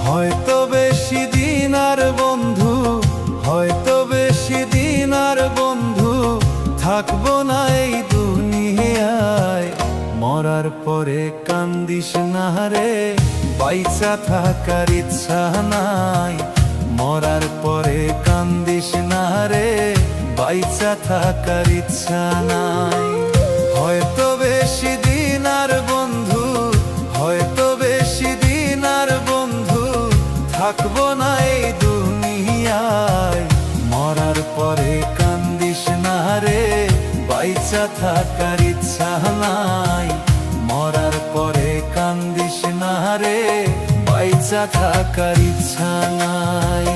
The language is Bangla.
হয়তো বেশি দিন আর বন্ধু, হয়তো বেশি দিন আর বন্ধু থাকবো না এই দুনিয়ায়। মরার পরে কান্দিস না রে, বাইচা থাকার ইচ্ছা নাই। মরার পরে কান্দিস না রে, বাইচা থাকার ইচ্ছা নাই। হয়তো বেশি দিন আর বন্ধু, হয়তো বেশি দিন আর বন্ধু থাকবো না এই দুনিয়ায়। মরার পরে কান্দিস না রে, বাইচা থাকার ইচ্ছা নাই। মরার পরে কান্দিস না রে, বাইচা থাকার ইচ্ছা নাই।